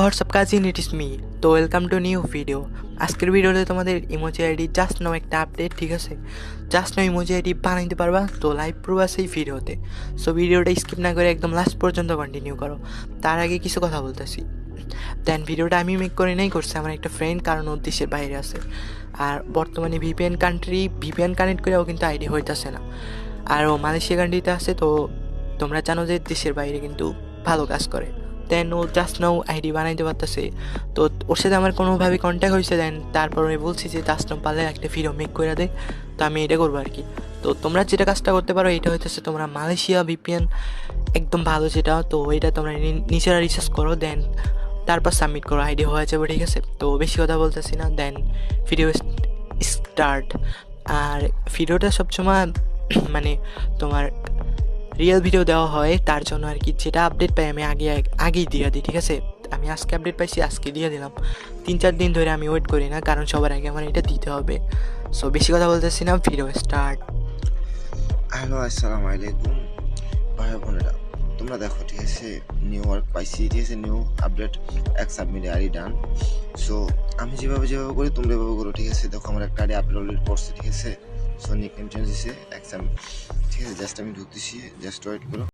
WhatsApp cousin ইট ইস me. তো welcome to new video. আজকের ভিডিওতে তোমাদের ইমোজি আইডি জাস্ট নাও একটা আপডেট, ঠিক আছে? জাস্ট নাও ইমোজি আইডি বানাইতে পারবা, তো লাইভ প্রুফ আছে এই ভিডিওতে। সো ভিডিওটা স্কিপ না করে একদম লাস্ট পর্যন্ত কন্টিনিউ করো। তার আগে কিছু কথা বলতেছি। দেন ভিডিওটা আমি মেক করে নাই, করছে আমার একটা ফ্রেন্ড, কারণ ওর দেশের বাইরে আছে। আর বর্তমানে ভিপিএন কানেক্ট করেও কিন্তু আইডি হইতেছে না। আর ও মালয়েশিয়া কান্ট্রিতে আছে, তো তোমরা জানো যে দেশের বাইরে কিন্তু ভালো কাজ করে। দেন ও জাস্ট নাও আইডি বানাইতে পারতেছে। তো ওর সাথে আমার কোনোভাবে কন্ট্যাক্ট হয়েছে। দেন তারপর আমি বলছি যে জাস্ট নাও পারলে একটা ভিডিও মেক করে দে, তো আমি এটা করবো আর কি। তো তোমরা যেটা কাজটা করতে পারো এটা হইতেছে তোমরা মালয়েশিয়া ভিপিএন একদম ভালো যেটা, তো এটা তোমরা নিজেরা রিসার্চ করো, দেন তারপর সাবমিট করো, আইডি হয়ে যাবে, ঠিক আছে? তো বেশি কথা বলতেছি না, দেন ভিডিও স্টার্ট। আর ভিডিওটা সবসময় মানে তোমার রিয়েল ভিডিও দেওয়া হয়, তার জন্য আর কি যেটা আপডেট পাই আমি আগেই দিয়ে দিই, ঠিক আছে? আমি আজকে আপডেট পাইছি, আজকে দিয়ে দিলাম। 3-4 দিন ধরে আমি ওয়েট করি না, কারণ সবার আগে আমার এটা দিতে হবে। সো বেশি কথা বলতেছি না, ভিডিও স্টার্ট। হ্যালো, আসসালামু আলাইকুম ভাই বোনেরা। তোমরা দেখো, ঠিক আছে, নিউ ওয়ার্ক পাইছি, ঠিক আছে, নিউ আপডেট এক সাবমিট আইডি ডান। সো আমি যেভাবে করি তোমরা এভাবে করো, ঠিক আছে? দেখো আমার একটা আইডি আপলোড অলরেডি করছে, ঠিক আছে? সো নিক নেম চেঞ্জ হয়েছে এক সাবমিট, ঠিক আছে? জাস্ট আমি ঢুকতেছি, জাস্ট ওয়েট করো।